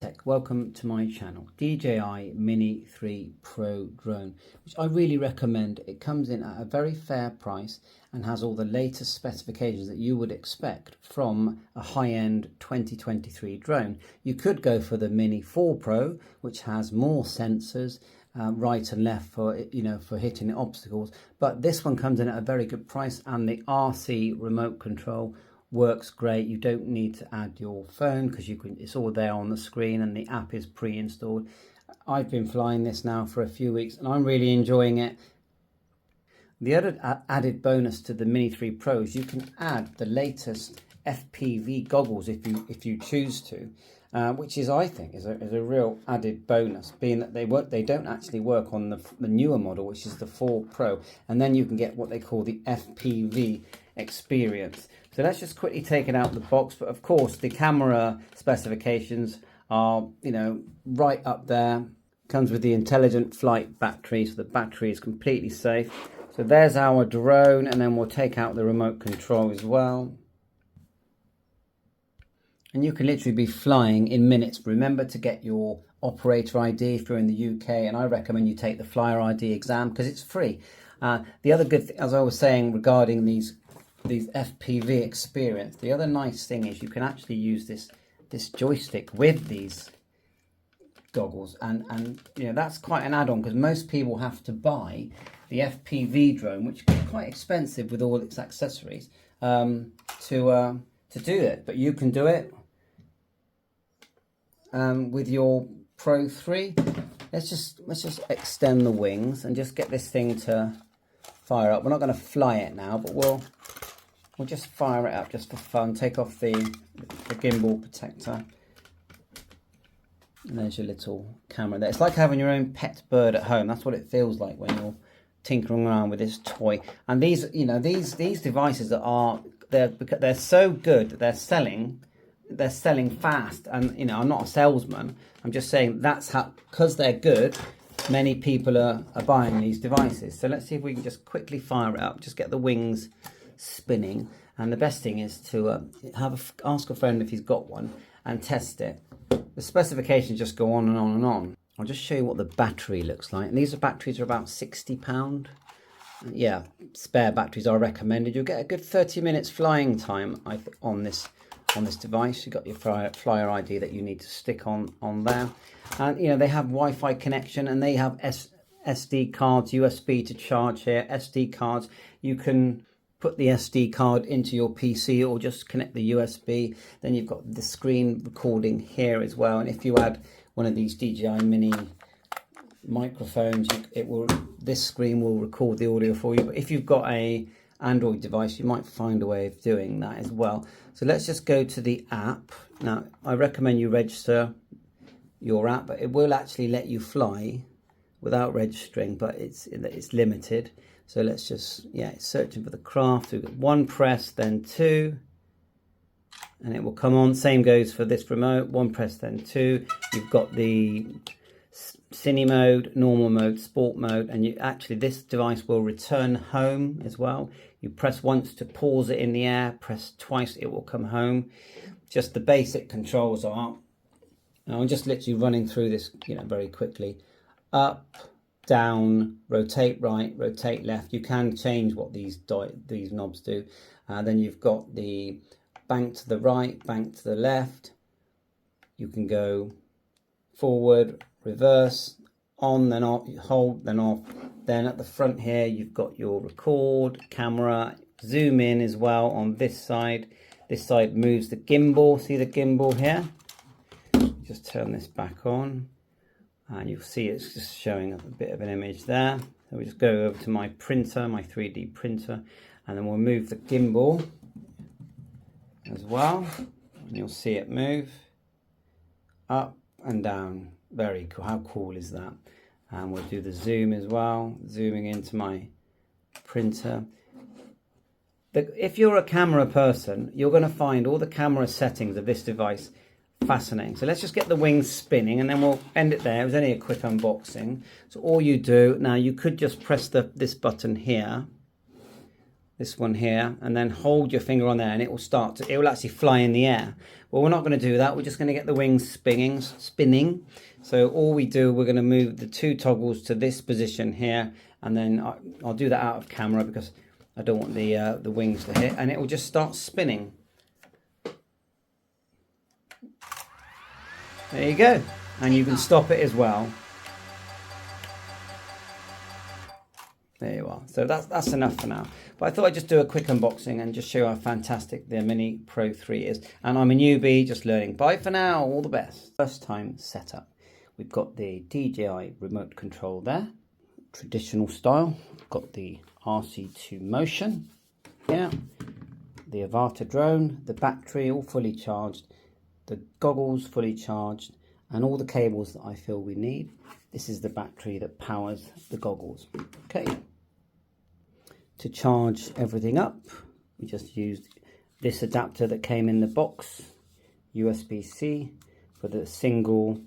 Tech, welcome to my channel. DJI Mini 3 Pro drone, which I really recommend. It comes in at a very fair price and has all the latest specifications that you would expect from a high-end 2023 drone. You could go for the Mini 4 Pro, which has more sensors, right and left for hitting obstacles, but this one comes in at a very good price, and the RC remote control works great. You don't need to add your phone because it's all there on the screen and the app is pre-installed. I've been flying this now for a few weeks and I'm really enjoying it. The other added bonus to the Mini 3 Pro is you can add the latest FPV goggles if you choose to, which is, I think, is a real added bonus, being that they don't actually work on the newer model, which is the 4 Pro, and then you can get what they call the FPV experience. So let's just quickly take it out of the box. But of course, the camera specifications are, right up there. Comes with the intelligent flight battery, so the battery is completely safe. So there's our drone, and then we'll take out the remote control as well. And you can literally be flying in minutes. Remember to get your operator ID if you're in the UK, and I recommend you take the flyer ID exam because it's free. The other good thing, as I was saying regarding these FPV experience, the other nice thing is you can actually use this joystick with these goggles, and that's quite an add-on, because most people have to buy the FPV drone, which is quite expensive with all its accessories, to do it. But you can do it with your Pro 3. Let's just extend the wings and just get this thing to fire up. We're not going to fly it now, but we'll just fire it up just for fun. Take off the gimbal protector. And there's your little camera there. It's like having your own pet bird at home. That's what it feels like when you're tinkering around with this toy. And these devices they're so good that they're selling fast. And I'm not a salesman. I'm just saying that's how, because they're good, many people are buying these devices. So let's see if we can just quickly fire it up. Just get the wings spinning, and the best thing is to ask a friend if he's got one and test it. The specifications just go on and on and on. I'll just show you what the battery looks like, and these batteries are about £60. Yeah, spare batteries are recommended. You'll get a good 30 minutes flying time on this device. You've got your flyer ID that you need to stick on there, and they have Wi-Fi connection, and they have SD cards, USB to charge here. SD cards, you can put the SD card into your PC or just connect the USB. Then you've got the screen recording here as well. And if you add one of these DJI Mini microphones, this screen will record the audio for you. But if you've got a Android device, you might find a way of doing that as well. So let's just go to the app. Now, I recommend you register your app, but it will actually let you fly without registering, but it's limited. So let's just, it's searching for the craft. We've got one press, then two, and it will come on. Same goes for this remote, one press, then two. You've got the cine mode, normal mode, sport mode, and this device will return home as well. You press once to pause it in the air, press twice, it will come home. Just the basic controls are, and I'm just literally running through this, very quickly. Up, down, rotate right, rotate left. You can change what these knobs do. Then you've got the bank to the right, bank to the left. You can go forward, reverse, on, then off, hold, then off. Then at the front here, you've got your record, camera, zoom in as well on this side. This side moves the gimbal. See the gimbal here? Just turn this back on, and you'll see it's just showing up a bit of an image there. So we just go over to my printer, my 3D printer, and then we'll move the gimbal as well, and you'll see it move up and down. Very cool. How cool is that? And we'll do the zoom as well, zooming into my printer. If you're a camera person, you're going to find all the camera settings of this device fascinating. So let's just get the wings spinning, and then we'll end it there. It was only a quick unboxing. So all you do now, you could just press this button here, this one here, and then hold your finger on there and it will actually fly in the air. Well, we're not going to do that. We're just going to get the wings spinning. So all we do, we're going to move the 2 toggles to this position here, and then I'll do that out of camera because I don't want the wings to hit, and it will just start spinning. There you go. And you can stop it as well. There you are. So that's enough for now. But I thought I'd just do a quick unboxing and just show you how fantastic the Mini Pro 3 is. And I'm a newbie, just learning. Bye for now. All the best. First time setup. We've got the DJI remote control there. Traditional style. We've got the RC2 motion. Yeah. The Avata drone. The battery all fully charged. The goggles fully charged. And all the cables that I feel we need. This is the battery that powers the goggles. Okay. To charge everything up, we just used this adapter that came in the box, USB-C, for the single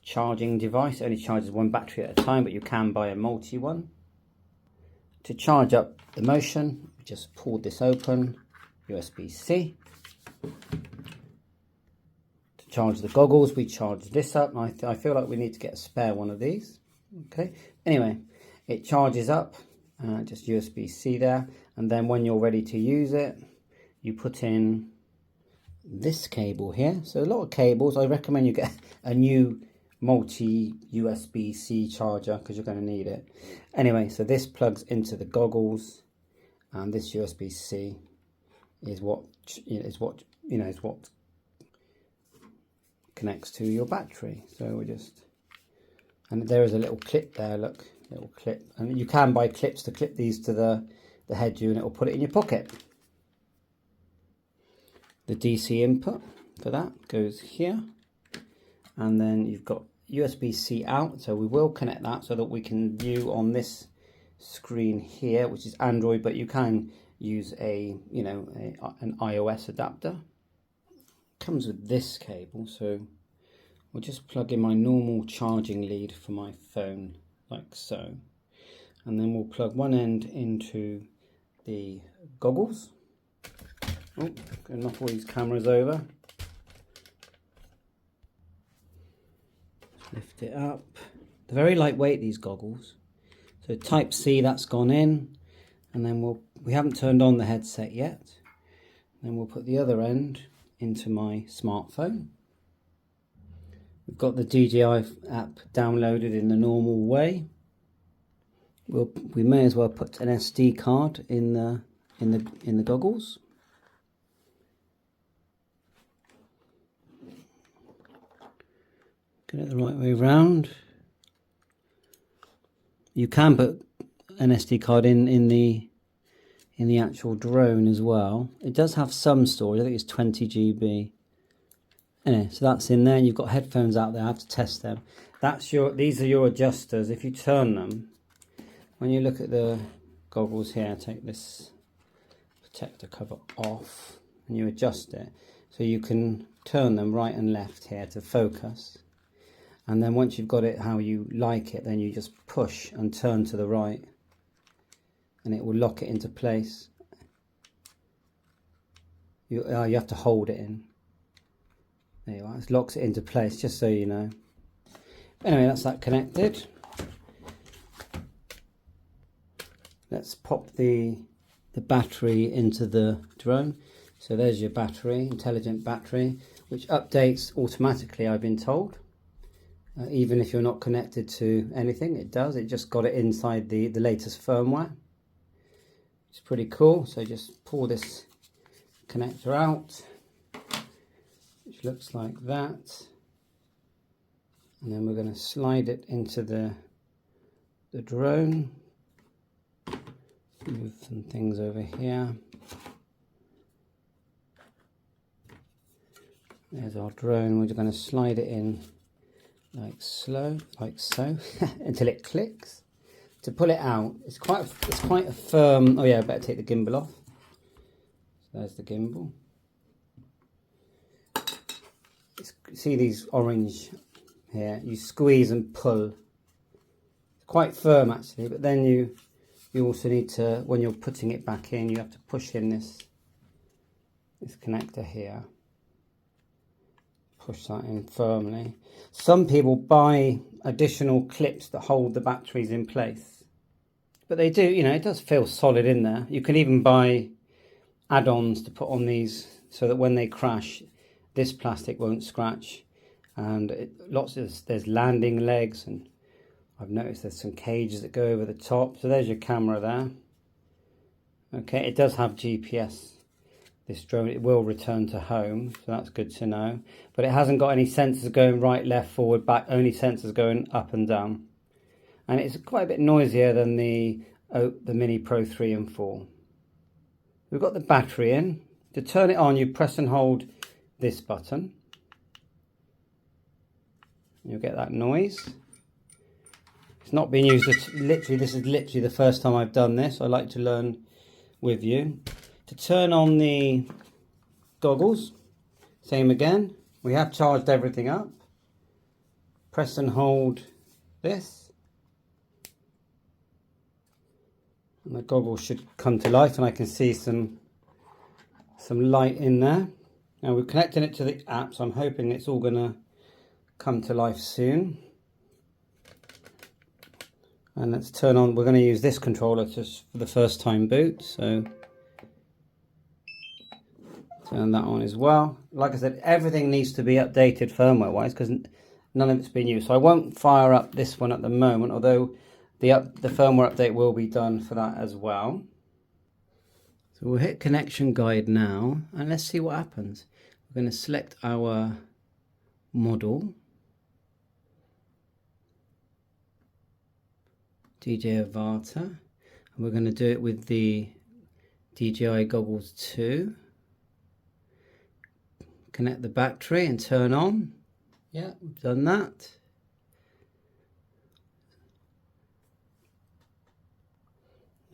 charging device. It only charges one battery at a time, but you can buy a multi one. To charge up the motion, we just pulled this open, USB-C. To charge the goggles, we charge this up. I feel like we need to get a spare one of these. Okay. Anyway, it charges up. Just USB-C there, and then when you're ready to use it, you put in this cable here. So a lot of cables. I recommend you get a new multi USB-C charger because you're going to need it. Anyway, so this plugs into the goggles, and this USB-C is what connects to your battery. So we just, and there is a little clip there. Look. Little clip, and you can buy clips to clip these to the head unit or put it in your pocket. The DC input for that goes here, and then you've got USB-C out, so we will connect that so that we can view on this screen here, which is Android, but you can use an iOS adapter. Comes with this cable, so we'll just plug in my normal charging lead for my phone like so, and then we'll plug one end into the goggles. Oh, gonna knock all these cameras over. Lift it up. They're very lightweight, these goggles. So Type C, that's gone in, and then we haven't turned on the headset yet. Then we'll put the other end into my smartphone. We've got the DJI app downloaded in the normal way. We may as well put an SD card in the goggles. Get it the right way round. You can put an SD card in the actual drone as well. It does have some storage. I think it's 20 GB. Anyway, so that's in there. You've got headphones out there. I have to test them. These are your adjusters. If you turn them, when you look at the goggles here, take this protector cover off, and you adjust it, so you can turn them right and left here to focus. And then once you've got it how you like it, then you just push and turn to the right, and it will lock it into place. You have to hold it in. There you are, it locks it into place, just so you know. Anyway, that's that connected. Let's pop the battery into the drone. So there's your battery, intelligent battery, which updates automatically, I've been told. Even if you're not connected to anything, it does. It just got it inside the latest firmware. It's pretty cool. So just pull this connector out, which looks like that, and then we're going to slide it into the drone. Move some things over here. There's our drone. We're going to slide it in like so, until it clicks. To pull it out, it's quite a firm. Oh yeah, I better take the gimbal off. So there's the gimbal. See these orange here? You squeeze and pull. It's quite firm actually, but then you You also need to, when you're putting it back in, you have to push in this connector here. Push that in firmly. Some people buy additional clips that hold the batteries in place, but they do, you know, it does feel solid in there. You can even buy add-ons to put on these so that when they crash, this plastic won't scratch. And there's landing legs, and I've noticed there's some cages that go over the top. So there's your camera there. Okay, it does have GPS. This drone, it will return to home, so that's good to know. But it hasn't got any sensors going right, left, forward, back, only sensors going up and down. And it's quite a bit noisier than the Mini Pro 3 and 4. We've got the battery in. To turn it on, you press and hold this button. You'll get that noise. It's not been used, this is literally the first time I've done this. I like to learn with you. To turn on the goggles, same again. We have charged everything up. Press and hold this. And the goggles should come to life, and I can see some light in there. Now we're connecting it to the app, so I'm hoping it's all going to come to life soon. And let's turn on, we're going to use this controller just for the first time boot, so turn that on as well. Like I said, everything needs to be updated firmware wise because none of it's been used. So I won't fire up this one at the moment, although the firmware update will be done for that as well. So we'll hit connection guide now, and let's see what happens. We're going to select our model, DJI Avata, and we're going to do it with the DJI Goggles 2. Connect the battery and turn on. Yeah, we've done that.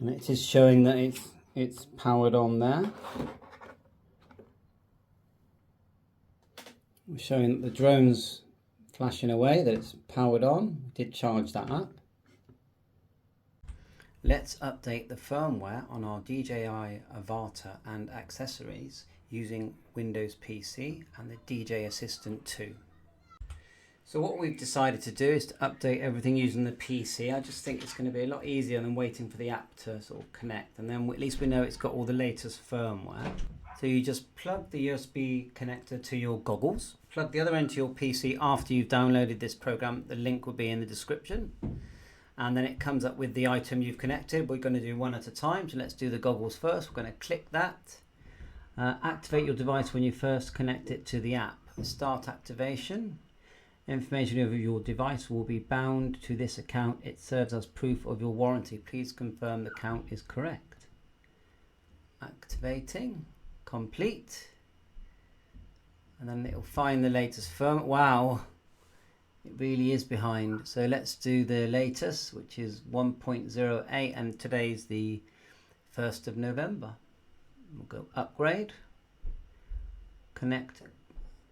And it is showing that it's powered on there. We're showing that the drone's flashing away, that it's powered on. We did charge that up. Let's update the firmware on our DJI Avata and accessories using Windows PC and the DJ Assistant 2. So what we've decided to do is to update everything using the PC. I just think it's going to be a lot easier than waiting for the app to sort of connect, and then at least we know it's got all the latest firmware. So you just plug the USB connector to your goggles, plug the other end to your PC after you've downloaded this program. The link will be in the description. And then it comes up with the item you've connected. We're going to do one at a time, so let's do the goggles first. We're going to click that. Activate your device when you first connect it to the app. Start activation. Information of your device will be bound to this account. It serves as proof of your warranty. Please confirm the count is correct. Activating. Complete. And then it'll find the latest firmware. Wow. It really is behind. So let's do the latest, which is 1.08, and today's the 1st of November. We'll go upgrade. Connect.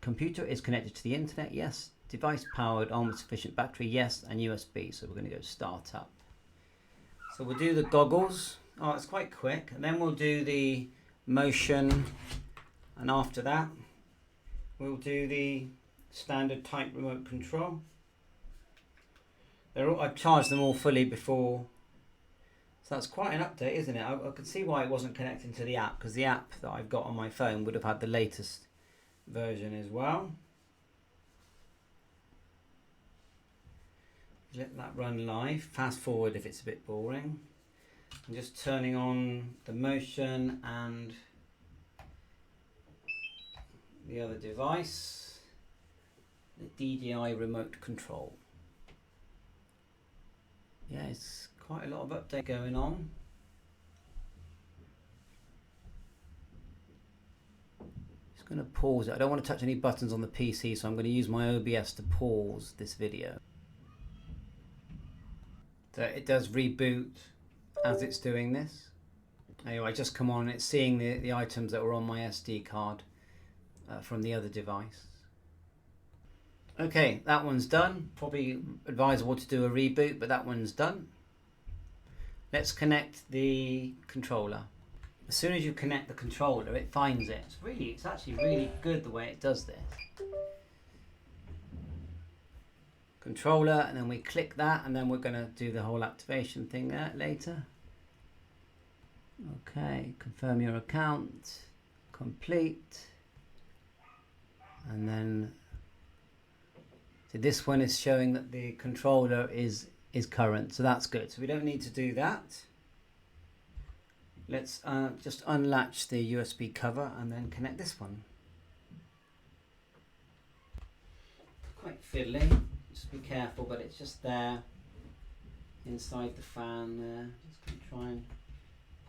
Computer is connected to the internet, yes. Device powered on with sufficient battery, yes, and USB. So we're going to go start up. So we'll do the goggles. Oh, it's quite quick. And then we'll do the motion, and after that we'll do the standard type remote control. I've charged them all fully before, so that's quite an update, isn't it? I could see why it wasn't connecting to the app, because the app that I've got on my phone would have had the latest version as well. Let that run live. Fast forward if it's a bit boring. I'm just turning on the motion and the other device, the DJI remote control. Yeah, it's quite a lot of update going on. Just going to pause it. I don't want to touch any buttons on the PC, so I'm going to use my OBS to pause this video. So it does reboot as it's doing this. Anyway, I just come on and it's seeing the items that were on my SD card from the other device. Okay, that one's done. Probably advisable to do a reboot, but that one's done. let's connect the controller. As soon as you connect the controller, it finds it. It's actually really good the way it does this. Controller, and then we click that, and then we're going to do the whole activation thing later. Okay, confirm your account, complete, and then so this one is showing that the controller is current, so that's good. So we don't need to do that. Let's just unlatch the USB cover and then connect this one. Quite fiddly, just be careful, but it's just there inside the fan there. Just going to try and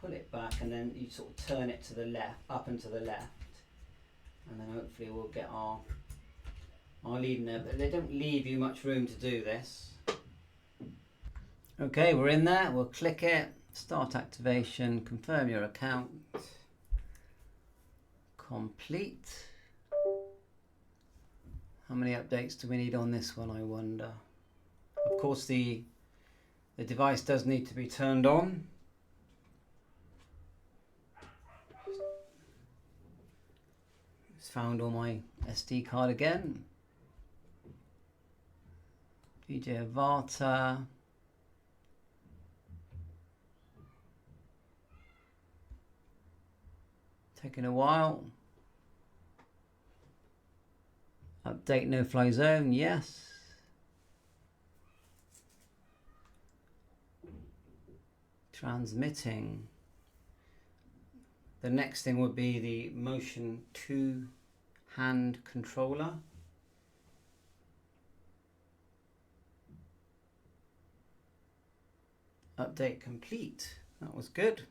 pull it back, and then you sort of turn it to the left, up and to the left, and then hopefully we'll get our lead in there, but they don't leave you much room to do this. Okay, we're in there, we'll click it, start activation, confirm your account, complete. How many updates do we need on this one, I wonder? Of course the device does need to be turned on. It's found on my SD card again. DJ Avata. Taking a while. Update no fly zone, yes. Transmitting. The next thing would be the Motion 2 hand controller. Update complete. That was good.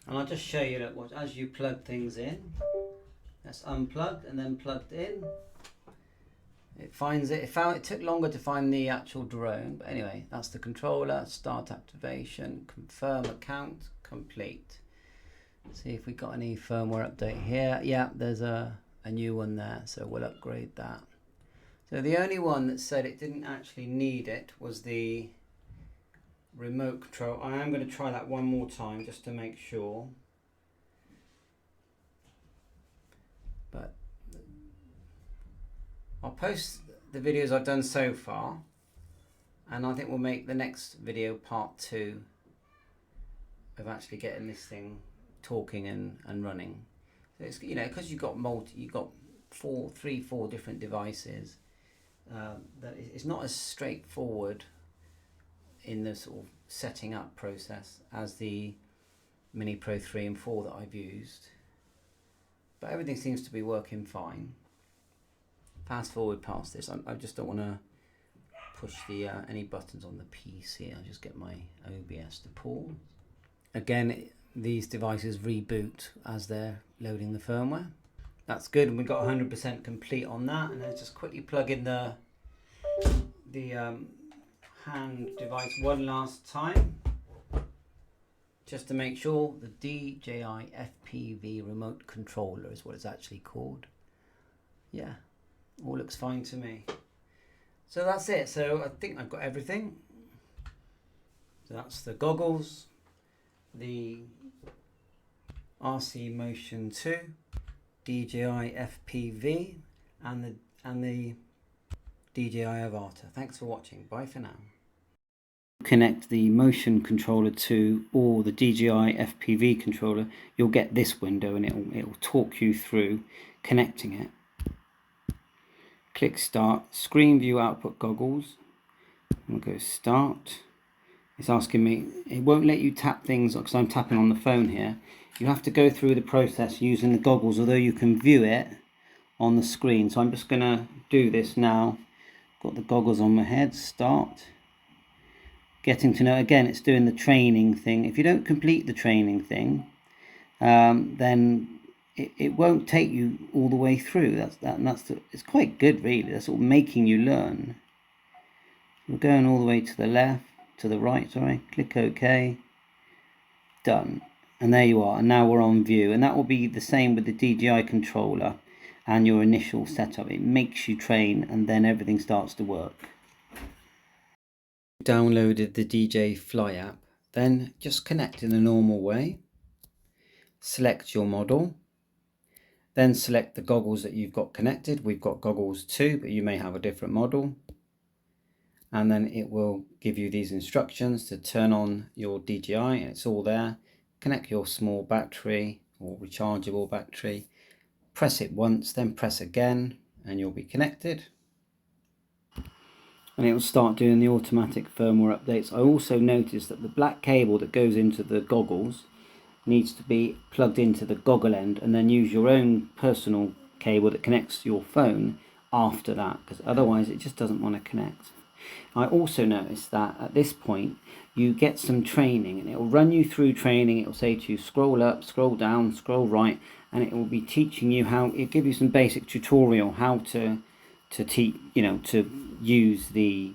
And I'll just show you that as you plug things in, that's unplugged and then plugged in. It finds it. It took longer to find the actual drone, but anyway, that's the controller. Start activation, confirm account, complete. See if we got any firmware update here. Yeah, there's a new one there, so we'll upgrade that. So the only one that said it didn't actually need it was the remote control. I am going to try that one more time just to make sure. But I'll post the videos I've done so far, and I think we'll make the next video part 2 of actually getting this thing talking and running. So it's, you know, because you've got 4 different devices, that it's not as straightforward in the sort of setting up process as the Mini Pro 3 and 4 that I've used, but everything seems to be working fine. Fast forward past this, I just don't want to push the any buttons on the PC. I'll just get my OBS to pause. Again, these devices reboot as they're loading the firmware. That's good, and we've got 100% complete on that. And then just quickly plug in the hand device one last time, just to make sure. The DJI FPV remote controller is what it's actually called. Yeah, all looks fine to me. So that's it. So I think I've got everything. So that's the goggles, the RC Motion 2, DJI FPV, and the DJI Avata. Thanks for watching. Bye for now. Connect the motion controller to, or the DJI FPV controller, you'll get this window, and it'll talk you through connecting it. Click start, screen view output goggles. We'll go start. It's asking me, it won't let you tap things because I'm tapping on the phone here. You have to go through the process using the goggles, although you can view it on the screen. So I'm just going to do this now. Got the goggles on my head, start. Getting to know, again, it's doing the training thing. If you don't complete the training thing, then it won't take you all the way through. It's quite good, really. That's sort of making you learn. We're going all the way to the left, to the right, sorry. Click OK. Done. And there you are. And now we're on view. And that will be the same with the DJI controller and your initial setup. It makes you train, and then everything starts to work. Downloaded the DJ Fly app, then just connect in the normal way. Select your model, then select the goggles that you've got connected. We've got goggles 2, but you may have a different model. And then it will give you these instructions to turn on your DJI, and it's all there. Connect your small battery or rechargeable battery, press it once, then press again, and you'll be connected. And it will start doing the automatic firmware updates. I also noticed that the black cable that goes into the goggles needs to be plugged into the goggle end, and then use your own personal cable that connects to your phone after that, because otherwise it just doesn't want to connect. I also noticed that at this point you get some training, and it will run you through training. It will say to you scroll up, scroll down, scroll right, and it will be teaching you how, it give you some basic tutorial how to teach, to use the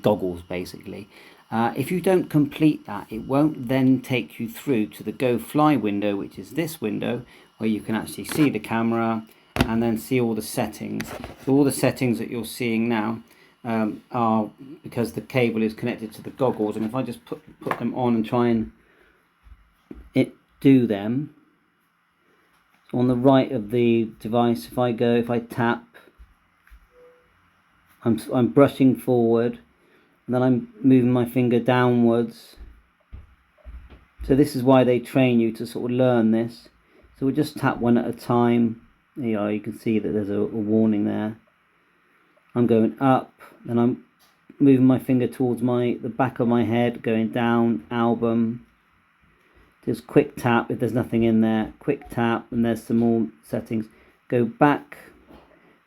goggles basically. If you don't complete that, it won't then take you through to the Go Fly window, which is this window where you can actually see the camera and then see all the settings. So all the settings that you're seeing now are because the cable is connected to the goggles, and if I just put them on and try and do them on the right of the device, if I tap, I'm brushing forward, and then I'm moving my finger downwards. So this is why they train you to sort of learn this. So we'll just tap one at a time. There you are, you can see that there's a warning there. I'm going up, then I'm moving my finger towards the back of my head, going down, album. Just quick tap if there's nothing in there, quick tap, and there's some more settings. Go back,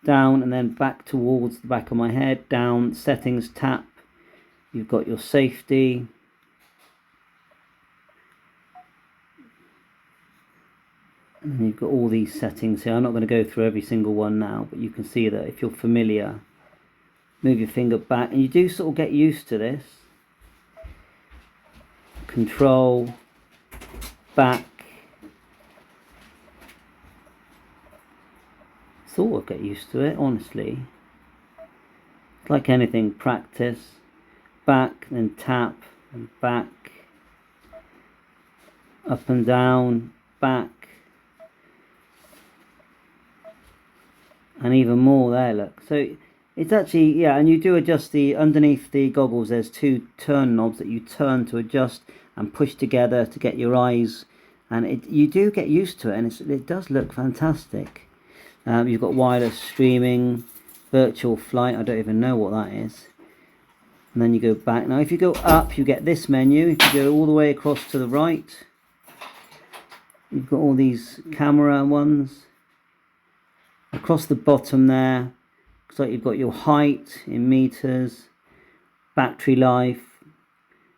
down, and then back towards the back of my head, down, settings, tap. You've got your safety. And you've got all these settings here. I'm not going to go through every single one now, but you can see that if you're familiar, move your finger back, and you do sort of get used to this. Control, back. Sort of get used to it, honestly. It's like anything, practice. Back, then tap, and back. Up and down, back. And even more there, look. So it's actually, yeah, and you do adjust underneath the goggles, there's 2 turn knobs that you turn to adjust and push together to get your eyes, and you do get used to it, and it does look fantastic. You've got wireless streaming, virtual flight, I don't even know what that is. And then you go back. Now if you go up, you get this menu. If you go all the way across to the right, you've got all these camera ones. Across the bottom there, looks like you've got your height in meters, battery life.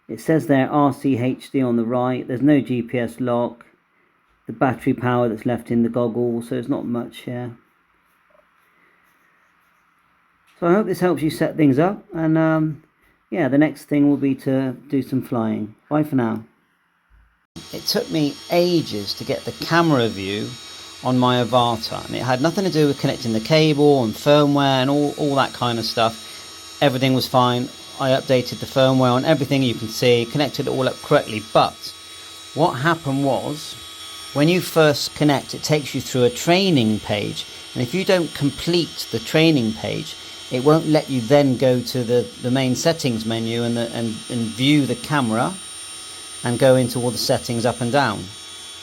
It says there RCHD on the right. There's no GPS lock. The battery power that's left in the goggle, so there's not much here. So I hope this helps you set things up, and yeah, the next thing will be to do some flying. Bye for now. It took me ages to get the camera view on my Avata, and it had nothing to do with connecting the cable and firmware and all that kind of stuff. Everything was fine. I updated the firmware on everything, you can see, connected it all up correctly. But what happened was, when you first connect, it takes you through a training page, and if you don't complete the training page, it won't let you then go to the main settings menu and view the camera and go into all the settings up and down.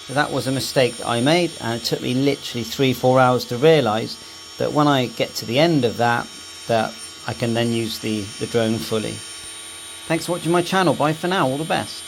So that was a mistake that I made, and it took me literally 3-4 hours to realise that when I get to the end of that I can then use the drone fully. Thanks for watching my channel. Bye for now. All the best.